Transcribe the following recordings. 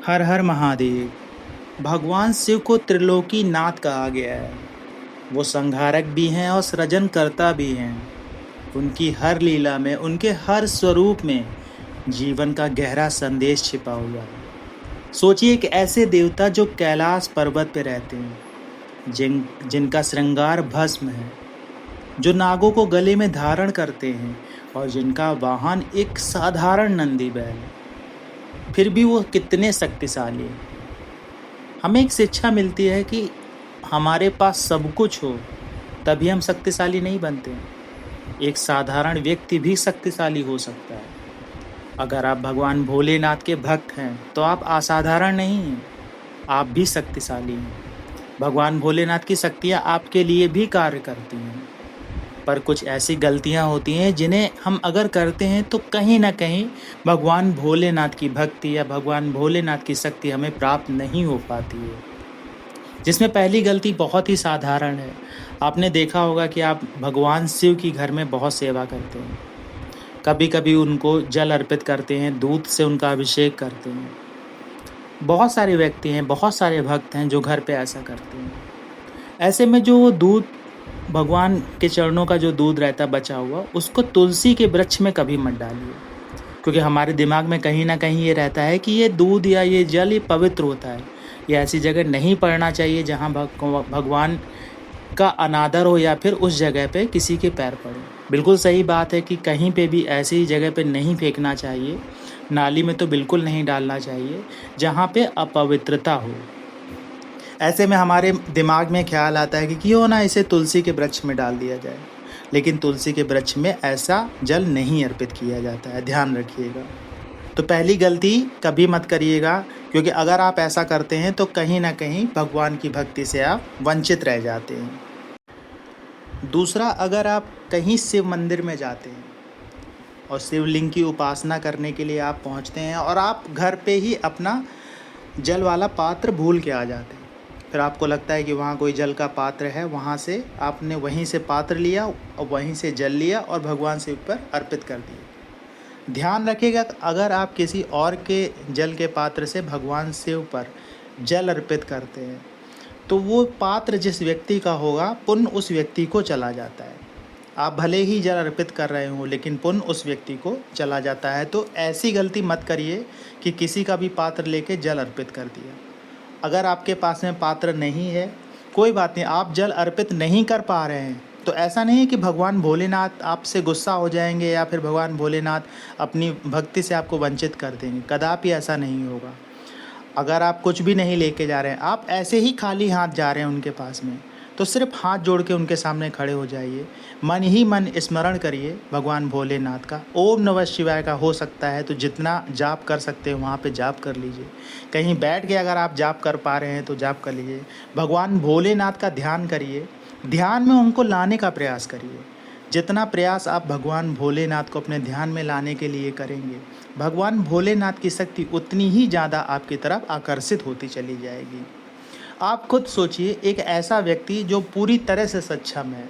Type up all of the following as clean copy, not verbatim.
हर हर महादेव। भगवान शिव को त्रिलोकी नाथ कहा गया है। वो संहारक भी हैं और सृजनकर्ता भी हैं। उनकी हर लीला में, उनके हर स्वरूप में जीवन का गहरा संदेश छिपा हुआ है। सोचिए, एक ऐसे देवता जो कैलाश पर्वत पे रहते हैं, जिनका श्रृंगार भस्म है, जो नागों को गले में धारण करते हैं और जिनका वाहन एक साधारण नंदी बैल है, फिर भी वो कितने शक्तिशाली हैं। हमें एक शिक्षा मिलती है कि हमारे पास सब कुछ हो तभी हम शक्तिशाली नहीं बनते। एक साधारण व्यक्ति भी शक्तिशाली हो सकता है। अगर आप भगवान भोलेनाथ के भक्त हैं तो आप असाधारण नहीं हैं, आप भी शक्तिशाली हैं। भगवान भोलेनाथ की शक्तियाँ आपके लिए भी कार्य करती हैं, पर कुछ ऐसी गलतियाँ होती हैं जिन्हें हम अगर करते हैं तो कहीं ना कहीं भगवान भोलेनाथ की भक्ति या भगवान भोलेनाथ की शक्ति हमें प्राप्त नहीं हो पाती है। जिसमें पहली गलती बहुत ही साधारण है। आपने देखा होगा कि आप भगवान शिव की घर में बहुत सेवा करते हैं, कभी कभी उनको जल अर्पित करते हैं, दूध से उनका अभिषेक करते हैं। बहुत सारे व्यक्ति हैं, बहुत सारे भक्त हैं जो घर पे ऐसा करते हैं। ऐसे में जो दूध, भगवान के चरणों का जो दूध रहता है बचा हुआ, उसको तुलसी के वृक्ष में कभी मत डालिए, क्योंकि हमारे दिमाग में कहीं ना कहीं ये रहता है कि ये दूध या ये जल ये पवित्र होता है। ये ऐसी जगह नहीं पड़ना चाहिए जहाँ भगवान का अनादर हो या फिर उस जगह पे किसी के पैर पड़े। बिल्कुल सही बात है कि कहीं पे भी ऐसी जगह पे नहीं फेंकना चाहिए। नाली में तो बिल्कुल नहीं डालना चाहिए जहाँ पे अपवित्रता हो। ऐसे में हमारे दिमाग में ख्याल आता है कि क्यों ना इसे तुलसी के वृक्ष में डाल दिया जाए, लेकिन तुलसी के वृक्ष में ऐसा जल नहीं अर्पित किया जाता है, ध्यान रखिएगा। तो पहली गलती कभी मत करिएगा, क्योंकि अगर आप ऐसा करते हैं तो कहीं ना कहीं भगवान की भक्ति से आप वंचित रह जाते हैं। दूसरा, अगर आप कहीं शिव मंदिर में जाते हैं और शिवलिंग की उपासना करने के लिए आप पहुंचते हैं और आप घर पे ही अपना जल वाला पात्र भूल के आ जाते हैं, फिर आपको लगता है कि वहाँ कोई जल का पात्र है, वहाँ से आपने वहीं से पात्र लिया और वहीं से जल लिया और भगवान शिव पर अर्पित कर दिया। ध्यान रखिएगा, अगर आप किसी और के जल के पात्र से भगवान शिव पर जल अर्पित करते हैं तो वो पात्र जिस व्यक्ति का होगा, पुण्य उस व्यक्ति को चला जाता है। आप भले ही जल अर्पित कर रहे हो लेकिन पुण्य उस व्यक्ति को चला जाता है। तो ऐसी गलती मत करिए कि किसी का भी पात्र लेके जल अर्पित कर दिया। अगर आपके पास में पात्र नहीं है, कोई बात नहीं, आप जल अर्पित नहीं कर पा रहे हैं तो ऐसा नहीं है कि भगवान भोलेनाथ आपसे गुस्सा हो जाएंगे या फिर भगवान भोलेनाथ अपनी भक्ति से आपको वंचित कर देंगे। कदापि ऐसा नहीं होगा। अगर आप कुछ भी नहीं लेके जा रहे हैं, आप ऐसे ही खाली हाथ जा रहे हैं उनके पास में, तो सिर्फ हाथ जोड़ के उनके सामने खड़े हो जाइए, मन ही मन स्मरण करिए भगवान भोलेनाथ का। ओम नमः शिवाय का हो सकता है तो जितना जाप कर सकते हैं वहाँ पे जाप कर लीजिए। कहीं बैठ के अगर आप जाप कर पा रहे हैं तो जाप कर लीजिए। भगवान भोलेनाथ का ध्यान करिए, ध्यान में उनको लाने का प्रयास करिए। जितना प्रयास आप भगवान भोलेनाथ को अपने ध्यान में लाने के लिए करेंगे, भगवान भोलेनाथ की शक्ति उतनी ही ज़्यादा आपकी तरफ आकर्षित होती चली जाएगी। आप खुद सोचिए, एक ऐसा व्यक्ति जो पूरी तरह से सक्षम है,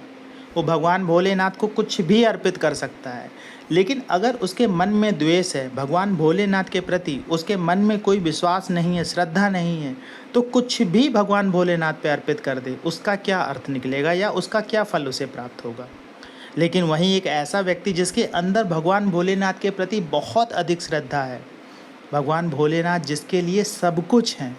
वो भगवान भोलेनाथ को कुछ भी अर्पित कर सकता है, लेकिन अगर उसके मन में द्वेष है भगवान भोलेनाथ के प्रति, उसके मन में कोई विश्वास नहीं है, श्रद्धा नहीं है, तो कुछ भी भगवान भोलेनाथ पे अर्पित कर दे, उसका क्या अर्थ निकलेगा या उसका क्या फल उसे प्राप्त होगा। लेकिन वहीं एक ऐसा व्यक्ति जिसके अंदर भगवान भोलेनाथ के प्रति बहुत अधिक श्रद्धा है, भगवान भोलेनाथ जिसके लिए सब कुछ हैं,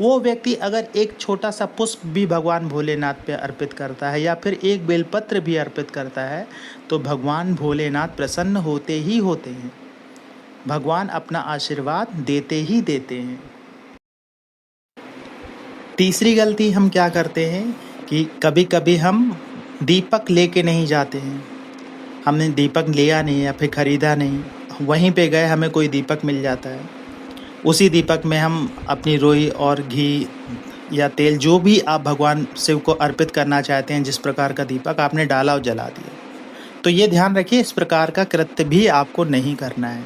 वो व्यक्ति अगर एक छोटा सा पुष्प भी भगवान भोलेनाथ पे अर्पित करता है या फिर एक बेलपत्र भी अर्पित करता है तो भगवान भोलेनाथ प्रसन्न होते ही होते हैं। भगवान अपना आशीर्वाद देते ही देते हैं। तीसरी गलती हम क्या करते हैं कि कभी कभी हम दीपक लेके नहीं जाते हैं। हमने दीपक लिया नहीं या फिर ख़रीदा नहीं, वहीं पे गए हमें कोई दीपक मिल जाता है, उसी दीपक में हम अपनी रोई और घी या तेल, जो भी आप भगवान शिव को अर्पित करना चाहते हैं, जिस प्रकार का दीपक आपने डाला और जला दिया। तो ये ध्यान रखिए, इस प्रकार का कृत्य भी आपको नहीं करना है,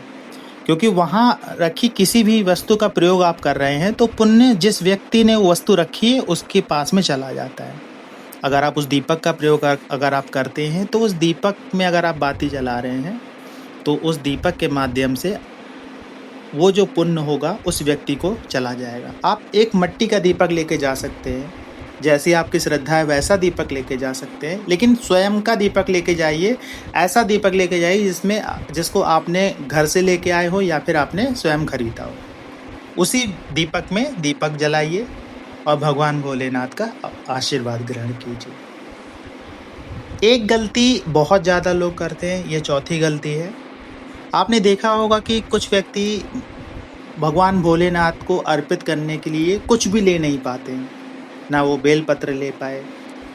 क्योंकि वहाँ रखी किसी भी वस्तु का प्रयोग आप कर रहे हैं तो पुण्य जिस व्यक्ति ने वो वस्तु रखी है उसके पास में चला जाता है। अगर आप उस दीपक का प्रयोग अगर आप करते हैं तो उस दीपक में अगर आप बाती जला रहे हैं तो उस दीपक के माध्यम से वो जो पुण्य होगा उस व्यक्ति को चला जाएगा। आप एक मिट्टी का दीपक लेके जा सकते हैं, जैसी आपकी श्रद्धा है वैसा दीपक लेके जा सकते हैं, लेकिन स्वयं का दीपक लेके जाइए। ऐसा दीपक लेके जाइए जिसको आपने घर से लेके आए हो या फिर आपने स्वयं खरीदा हो। उसी दीपक में दीपक जलाइए और भगवान भोलेनाथ का आशीर्वाद ग्रहण कीजिए। एक गलती बहुत ज़्यादा लोग करते हैं, ये चौथी गलती है। आपने देखा होगा कि कुछ व्यक्ति भगवान भोलेनाथ को अर्पित करने के लिए कुछ भी ले नहीं पाते हैं। ना वो बेलपत्र ले पाए,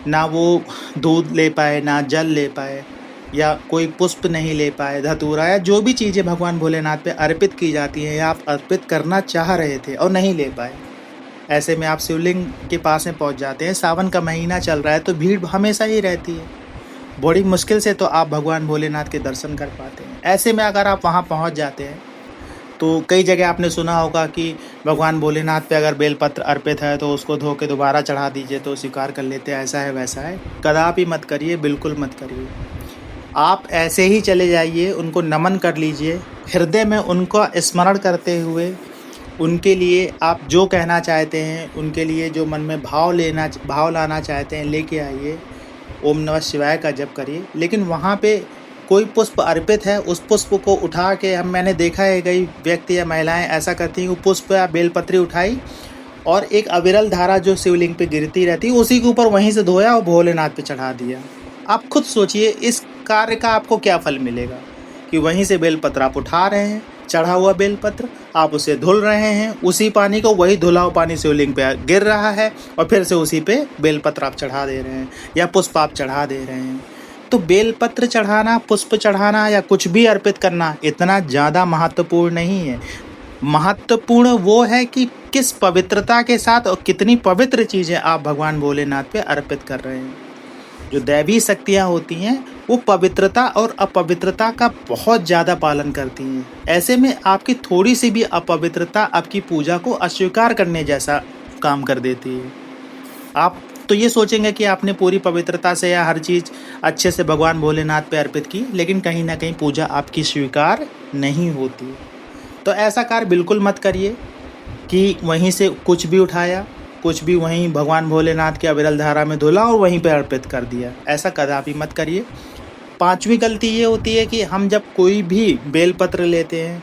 ना वो दूध ले पाए, ना जल ले पाए, या कोई पुष्प नहीं ले पाए, धतूरा या जो भी चीज़ें भगवान भोलेनाथ पे अर्पित की जाती हैं या आप अर्पित करना चाह रहे थे और नहीं ले पाए। ऐसे में आप शिवलिंग के पास में पहुंच जाते हैं। सावन का महीना चल रहा है तो भीड़ हमेशा ही रहती है, बड़ी मुश्किल से तो आप भगवान भोलेनाथ के दर्शन कर पाते हैं। ऐसे में अगर आप वहाँ पहुँच जाते हैं तो कई जगह आपने सुना होगा कि भगवान भोलेनाथ पे अगर बेलपत्र अर्पित है तो उसको धो के दोबारा चढ़ा दीजिए तो स्वीकार कर लेते हैं, ऐसा है वैसा है। कदापि मत करिए, बिल्कुल मत करिए। आप ऐसे ही चले जाइए, उनको नमन कर लीजिए, हृदय में उनको स्मरण करते हुए उनके लिए आप जो कहना चाहते हैं, उनके लिए जो मन में भाव लाना चाहते हैं लेके आइए। ओम नमः शिवाय का जप करिए। लेकिन वहाँ पे कोई पुष्प अर्पित है, उस पुष्प को उठा के मैंने देखा है कई व्यक्ति या महिलाएं ऐसा करती हैं कि पुष्प या बेलपत्री उठाई और एक अविरल धारा जो शिवलिंग पे गिरती रहती है उसी के ऊपर वहीं से धोया और भोलेनाथ पे चढ़ा दिया। आप खुद सोचिए इस कार्य का आपको क्या फल मिलेगा कि वहीं से बेलपत्र आप उठा रहे हैं, चढ़ा हुआ बेलपत्र आप उसे धुल रहे हैं, उसी पानी को वही धुला हुआ पानी शिवलिंग पे गिर रहा है और फिर से उसी पे बेलपत्र आप चढ़ा दे रहे हैं या पुष्प आप चढ़ा दे रहे हैं। तो बेलपत्र चढ़ाना, पुष्प चढ़ाना या कुछ भी अर्पित करना इतना ज़्यादा महत्वपूर्ण नहीं है। महत्वपूर्ण वो है कि किस पवित्रता के साथ और कितनी पवित्र चीज़ें आप भगवान भोलेनाथ पे अर्पित कर रहे हैं। जो दैवी शक्तियाँ होती हैं वो पवित्रता और अपवित्रता का बहुत ज़्यादा पालन करती हैं। ऐसे में आपकी थोड़ी सी भी अपवित्रता आपकी पूजा को अस्वीकार करने जैसा काम कर देती है। आप तो ये सोचेंगे कि आपने पूरी पवित्रता से या हर चीज़ अच्छे से भगवान भोलेनाथ पे अर्पित की, लेकिन कहीं ना कहीं पूजा आपकी स्वीकार नहीं होती। तो ऐसा कार्य बिल्कुल मत करिए कि वहीं से कुछ भी उठाया, कुछ भी वहीं भगवान भोलेनाथ की अविरल धारा में धुला और वहीं पे अर्पित कर दिया। ऐसा कदापि मत करिए। पांचवी गलती ये होती है कि हम जब कोई भी बेलपत्र लेते हैं,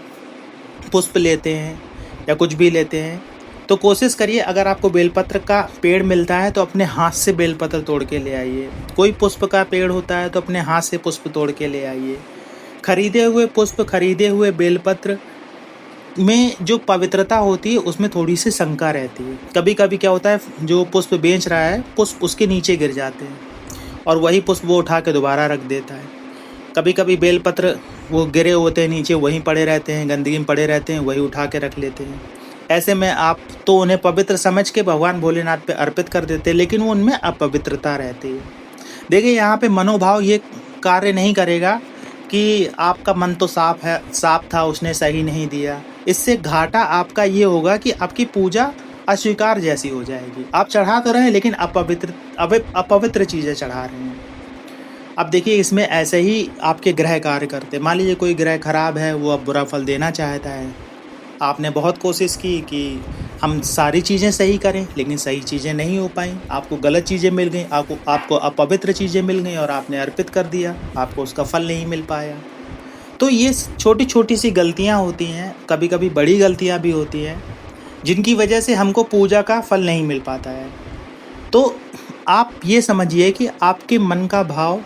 पुष्प लेते हैं या कुछ भी लेते हैं तो कोशिश करिए अगर आपको बेलपत्र का पेड़ मिलता है तो अपने हाथ से बेलपत्र तोड़ के ले आइए। कोई पुष्प का पेड़ होता है तो अपने हाथ से पुष्प तोड़ के ले आइए। खरीदे हुए पुष्प, खरीदे हुए बेलपत्र में जो पवित्रता होती है उसमें थोड़ी सी शंका रहती है। कभी कभी क्या होता है, जो पुष्प बेच रहा है पुष्प उसके नीचे गिर जाते हैं और वही पुष्प वो उठा के दोबारा रख देता है। कभी कभी बेलपत्र वो गिरे होते हैं नीचे, वहीं पड़े रहते हैं, गंदगी में पड़े रहते हैं, वही उठा के रख लेते हैं। ऐसे में आप तो उन्हें पवित्र समझ के भगवान भोलेनाथ पे अर्पित कर देते हैं, लेकिन वो उनमें अपवित्रता रहती है। देखिए यहाँ पे मनोभाव ये कार्य नहीं करेगा कि आपका मन तो साफ था, उसने सही नहीं दिया। इससे घाटा आपका ये होगा कि आपकी पूजा अस्वीकार जैसी हो जाएगी। आप चढ़ा तो रहे हैं लेकिन अपवित्र चीज़ें चढ़ा रहे हैं। अब देखिए इसमें ऐसे ही आपके ग्रह कार्य करते। मान लीजिए कोई ग्रह खराब है, वो अब बुरा फल देना चाहता है। आपने बहुत कोशिश की कि हम सारी चीज़ें सही करें, लेकिन सही चीज़ें नहीं हो पाई। आपको गलत चीज़ें मिल गई, आपको अपवित्र चीज़ें मिल गई और आपने अर्पित कर दिया, आपको उसका फल नहीं मिल पाया। तो ये छोटी छोटी सी गलतियाँ होती हैं, कभी कभी बड़ी गलतियाँ भी होती हैं, जिनकी वजह से हमको पूजा का फल नहीं मिल पाता है। तो आप ये समझिए कि आपके मन का भाव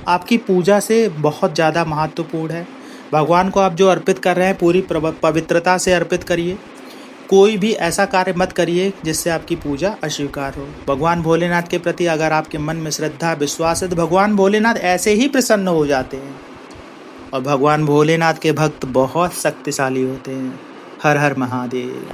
आपकी पूजा से बहुत ज़्यादा महत्वपूर्ण है। भगवान को आप जो अर्पित कर रहे हैं पूरी पवित्रता से अर्पित करिए। कोई भी ऐसा कार्य मत करिए जिससे आपकी पूजा अस्वीकार हो। भगवान भोलेनाथ के प्रति अगर आपके मन में श्रद्धा विश्वास है तो भगवान भोलेनाथ ऐसे ही प्रसन्न हो जाते हैं। और भगवान भोलेनाथ के भक्त बहुत शक्तिशाली होते हैं। हर हर महादेव।